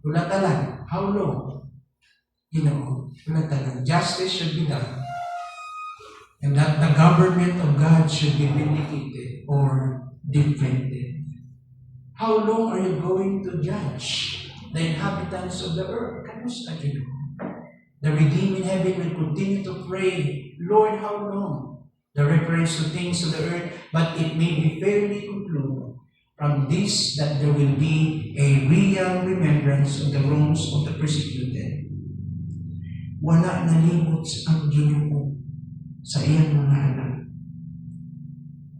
Wala talang. How long? Wala talang. Justice should be done. And that the government of God should be vindicated or defended. How long are you going to judge the inhabitants of the earth? Kamusta, Ginoo? The redeemed in heaven will continue to pray, Lord, how long? The reference to things of the earth, but it may be fairly concluded from this that there will be a real remembrance of the wrongs of the persecuted. Wala nalimot ang Ginoo sa iyang mga anak.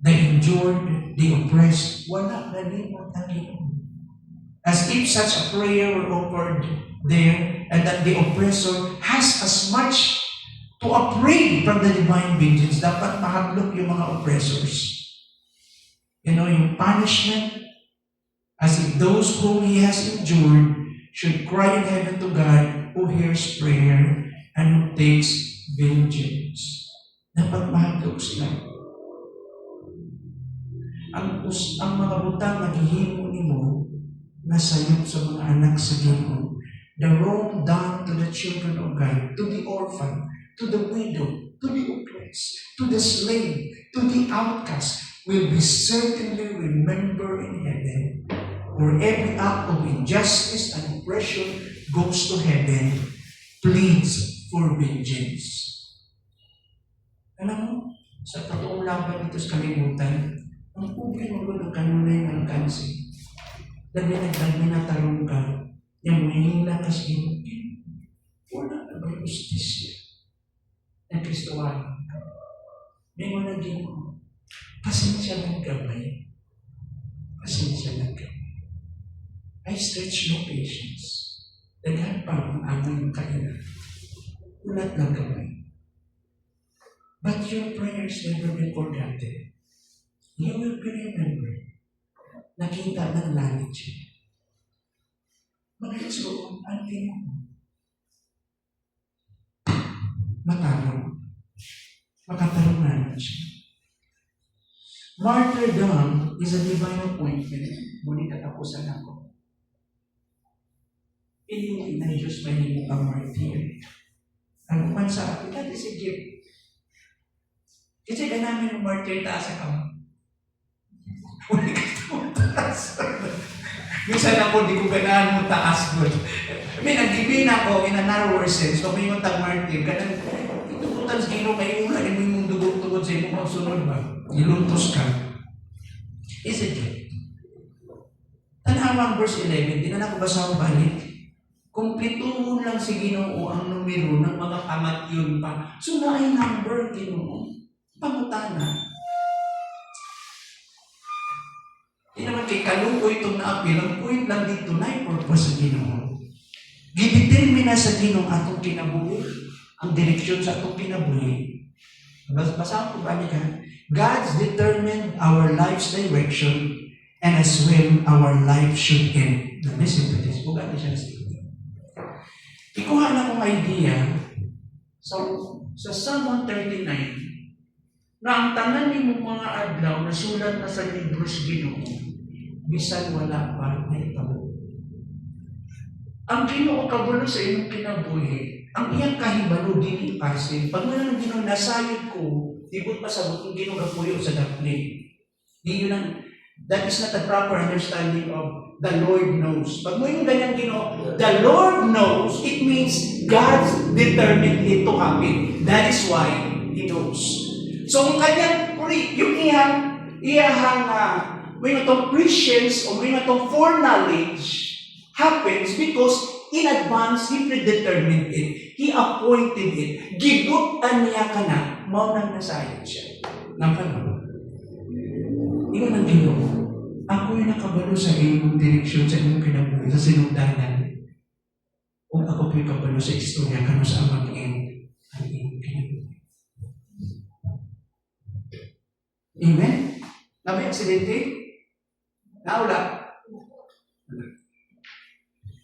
The injured, the oppressed, wala nalimot ang Ginoo. As if such a prayer were offered there, and that the oppressor has as much to upbraid from the divine vengeance. Dapat mahadlok yung mga oppressors. Yung punishment, as if those whom He has endured should cry in heaven to God, who hears prayer and who takes vengeance. Dapat mahadlok sila. Ang mga butang naghihimo nimo nasayop sa mga anak sa Ginoo. The wrong done to the children of God, to the orphan, to the widow, to the oppressed, to the slave, to the outcast, will be certainly remembered in heaven. For every act of injustice and oppression goes to heaven, pleads for vengeance. Alam mo, sa totoong laban dito sa kalimutan, ang pobre mo ng kanunay ng alkansi. Dahil nagtarong ka, yung mahihila ka sa Ginoo. Wala na ba yung justisya? Na Kristowan ka. May mga Ginoo. Pasensya lang gamay. Pasensya lang gamay. I stretch no patience. Daghan pa ang aming kailan. Ulat lang gamay. But your prayers never be forgotten. You will be remembered. Nakita ng langit siya. Mga Diyos, ang Ginoo. Matarong. Makatarungan siya. Martyrdom is a divine appointment. Ngunit katapusan ako. Hindi na Diyos mahimo ang martyr. Ang man sa atin, that is a gift. Kasi ka namin yung martyr taas sa kamo. Wala ka taas. Minsan ako, di ko ganahan mo taas ko. May nag-ibin ako in a narrower sense. So, may yung tag-martyr. Ganang, itututan sa Ginoo kayo, wala mo yung dugog-tugod sa iyong magsunod ba? Iluntos ka. Is it it? Tanawang verse 11, di na nakabasa ko balik. Kumplituhon lang si Ginoo ang numero ng mga kamatyon pa. So, na ay number, Ginoo. Pangutana. Di naman kay kalukoy itong naapil, ang point lang dito na yung purpose sa Ginoo. Gidetermina sa Ginoo atong kinabuhi, ang direksyon sa atong kinabuhi. Basahan ko ba niya? God's determined our life's direction and as well our life should end. Now listen to this. Bugat na siya na statement. Ikuha na akong idea sa Psalm 139 na ang tanan ni mong mga adlaw na sulat na sa libros Ginoo, bisan wala pa na itabo. Ang Ginoo kabulo sa imong kinabuhi, ang iyang kahibalo dili pasin. Pag wala ng Ginoo nasayod ko, tibot pa sa butong Ginoo gapuyo sa dapli. Di yun ang, that is not the proper understanding of the Lord knows. Pag mo yung ganyang Ginoo, the Lord knows, it means God's determined it to happen. That is why He knows. So ang kanyang, yung may itong prescience o may itong foreknowledge happens because in advance He predetermined it. He appointed it. Gibutan niya ka na, maunang nasayod siya. Napano? Ikaw ng Ginoo, ako yung nakabalo sa iyong direksyon, sa iyong kinabuhi, sa sinugdanan. Kung ako po'y kabalo sa istorya, kano sa amang end ang iyong kinabuhi. Amen? Nabi aksidente? Naula?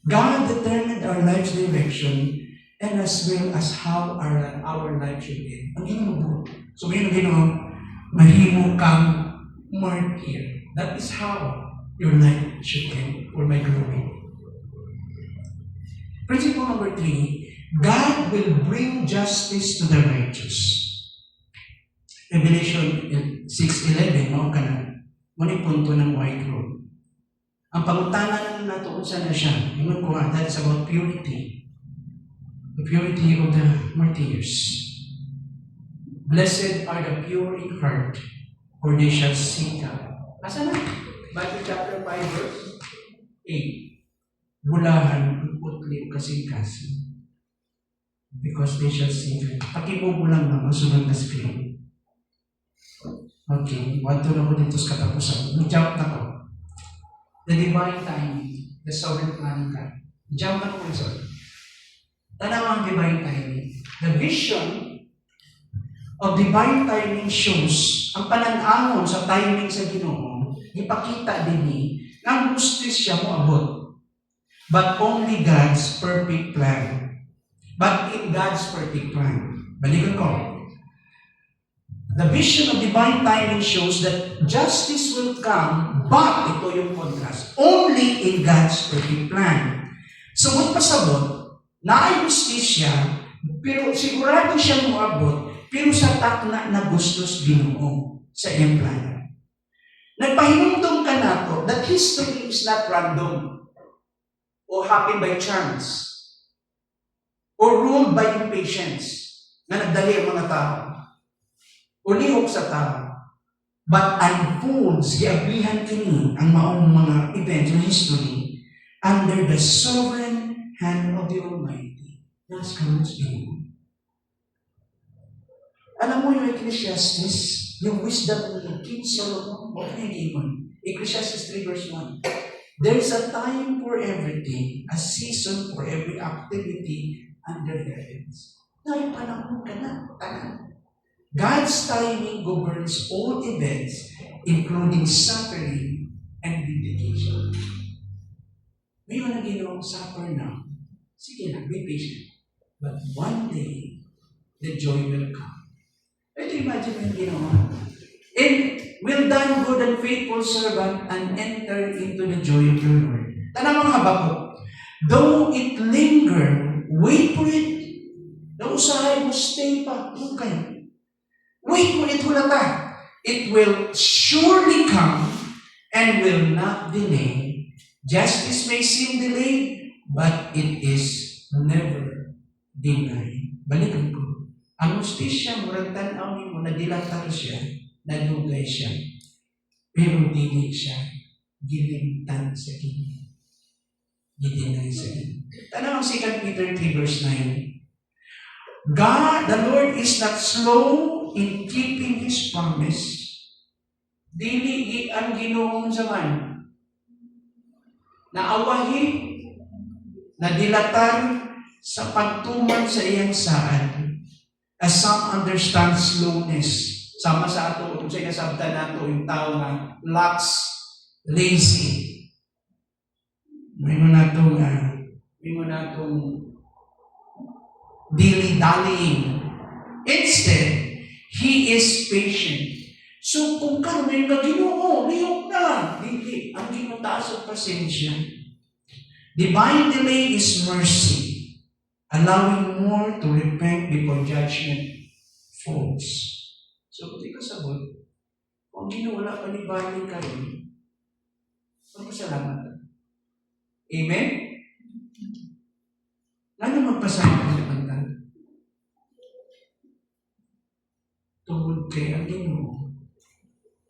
God determined our life's direction and as well as how our life should end. Ang Ginoo. So, may Ginoo, mahimo kang martyr. That is how your life should end for my glory. Principle number 3, God will bring justice to the righteous. Revelation 6:11, mao kana. Muna punto ng white robe. Ang pangutanan nato unsa na siya? Ingon ko nga, that is about purity. The purity of the martyrs. Blessed are the pure in heart, for they shall see God. Asa na? Matthew chapter 5 verse 8. Bulahan ang putli o kasing-kasing. Because they shall see God. Pakibubo lang na masunod na screen. Okay, wanto na ko dito sa katapusan. Mag-jump na ko. The divine timing, the sovereign plan of God. Jump na ko sa tanaw ang divine timing. The vision of divine timing shows ang pananangon sa timing sa Ginoo. Ipakita din ni ang justisya mo abot. But only God's perfect plan. But in God's perfect plan. Balikan ko. The vision of divine timing shows that justice will come, but ito yung contrast, only in God's perfect plan. Sumot pasabot, na ay justisya, pero sigurado siyang moabot, pero sa takna na gustos Ginoo sa iyang plano. Nagpahinumdum ka na to that history is not random or happen by chance or ruled by impatience na nagdali ang mga tao o lihok sa tao, but unfolds, giaglihan kini ang maong mga events in history under the sovereign hand of the Almighty. That's God's will. Alam mo yung Ecclesiastes, yung wisdom ni King Solomon, o King Ecclesiastes 3 verse 1. There is a time for everything, a season for every activity under the heavens. Dahil panahon ka na, tanan. God's timing governs all events, including suffering and vindication. Ngayon na ginawang suffer now, sige na, be patient. But one day, the joy will come. Ito imagine yung ginawa. And well done, good and faithful servant, and enter into the joy of your Lord. Tanang mga Habakuk, though it linger, wait for it. Though usahay mo, stay pa, yung kayo. Wait for it, hulata. It will surely come and will not delay. Justice may seem delayed, but it is never denied. Balikan ko. Ang justisya, murag tanaw ni mo, nadilatar siya, nadugay siya, pero dili siya gilimtan sa Ginoo. Gidinay sa Ginoo. Tanaw ang 2 Peter 3 verse 9. God, the Lord is not slow in keeping His promise. Dili ang Ginoo zaman. Naawahi, nadilatar sa pagtuman sa iyang saan. As some understand slowness. Sama sa ato, kung siya nasabta nato yung tao na lax lazy. May mo na itong dilly-dallying. Instead, he is patient. So, kung karoon ka, Ginoo, lihok na. Hindi. Ang ginutaas ang pasensya. Divine delay is mercy, allowing more to repent before judgment falls. So, kung di ka sabot, kung ginuwala pa ni Bali kayo, magpasalamat ka. Amen? Ano magpasalamat ka panta? Tungod kay ang Ginoo,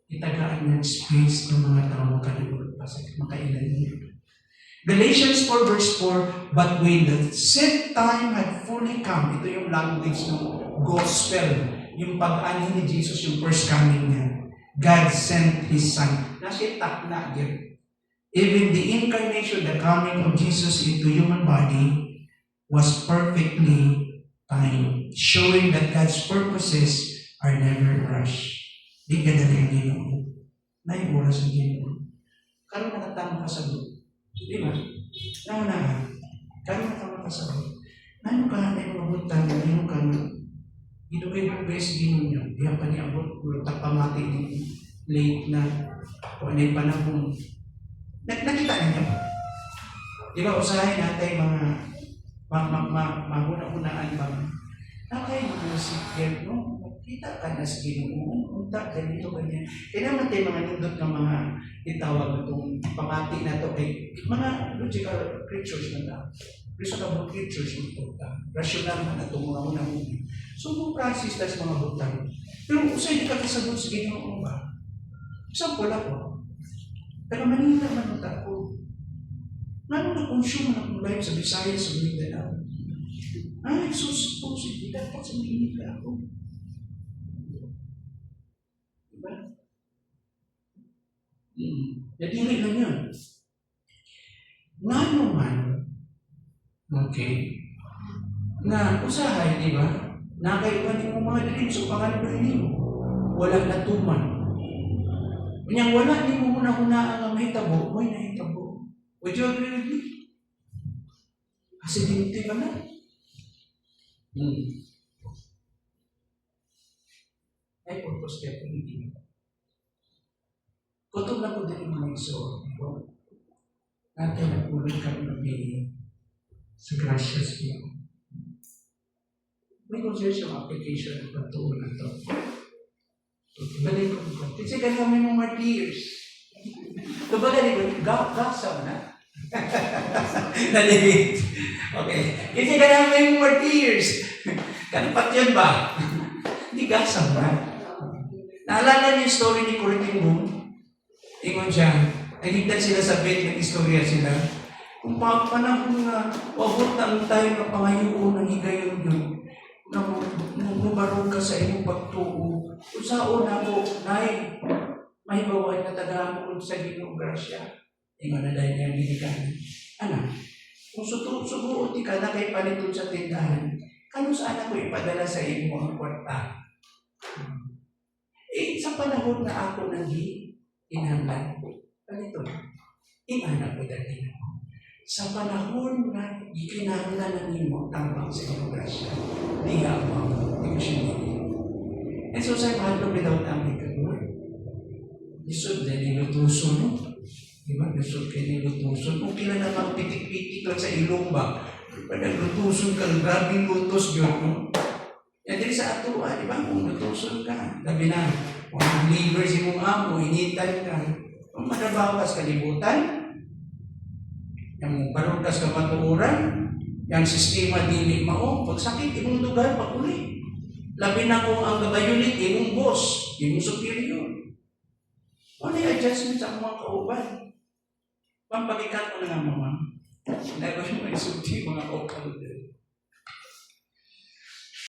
itagaan ng space ng mga tao kalibot pa sa makailan niya. Galatians 4 verse 4, but when the set time had fully come, ito yung language ng gospel, yung pag-ani ni Jesus, yung first coming niya. God sent His Son. Nasitak na yun. Even the incarnation, the coming of Jesus into human body, was perfectly timed, showing that God's purposes are never rushed. Di ka dali ang Ginoo. May oras ang Ginoo. Karoon nakatama ka sa loob. Di ba? Nauna ka. Karoon nakatama ka sa loob. Ano ka na yung mabutan? Ano ka na? Ginugay mo best Ginoo niya. Diyan pa niya abot. Tapamati ng late na. Kung ano yung panahon. Nakita niyo? Di ba usahin natin mga mahuna-hunaan ba? Nakay mga sikyan, no? Kita ka na sa Ginoo. Unta, ganito, ganyan. Kaya naman tayo mga nindot ng mga itawag itong pamati na ito ay mga logical creatures na ta. Reasonable creatures na ito ta. Rational na itong mga unang-una. So, mga practice tayo sa mga butang. Pero usay di ka kasabot sa Ginoo ba? Example ako. Pero Manila man ang tako. Ano na-consume na akong life sa Visayas, sa Mindanao? Ay, susi, dapat sa Manila ako. Diba? Nadiri lang yun. Nga naman, okay, na usahay, di ba? Nakaiwan mo mga dreams o pangalan mo. Walang natuman. Kanyang wala, di mo muna-hunaan ang mahitabo, may nahitabo. Would you agree with me? Kasi dinti ka na. Ay, purpose kaya po hindi. Kutog na po din yung mga iso. Natin nagpulog kami ng bini sa gracious Dio. May consideration yung application ng pagtuon na ito. Balik ko. Kasi kami ng martyrs. Kumbaga dito, gasam na. Nalimit. Okay. Kasi kami ng martyrs. Kanapat yan ba? Hindi gasam ba? Naalala niyo yung story ni Corinthimo? Ingon siya, nagigtan sila sa bed, nag-istorya sila. Kung panahon na, wabot na ang tayo na pangayoon, ng higayon yun, nang bumarog ka sa iyong pagtuo, kung saan ako, nay, may bawal na tagahan sa Ginoong grasya. Ingon na dahil niyang binigyan. Anak, kung subuot ka na kay palitod sa tindahan, kano saan ako ipadala sa iyo ang kwarta? Sa panahon na ako inanglan, palitod, inanak ko dahil. Sa panahon na ikinanglan na nimo tambang sa iyong grasya, di ako, di ko siya nilin. And so sa mahalo without aming kagawin. Isod na nilutuso, no? Diba? Isod kayo nilutuso. Kung kila namang pitik-pitik lang sa ilong ba? Naglutuson ka, grabing lutos yun, no? Yan din sa ato, di ba? Kung lutuson ka, labi na, kung liver si mong amo, initan ka. Kung madabawas kalibutan, yung barugas ka matuuran, yung sistema dili mao, pagsakit, imong lugar, pakuli. Labi na kung ang gabayulit, imong boss, imong superior. Ano yung adjustment sa mga kauban? Pampagikat mo na nga, mama. Never mo isulti mga kauban.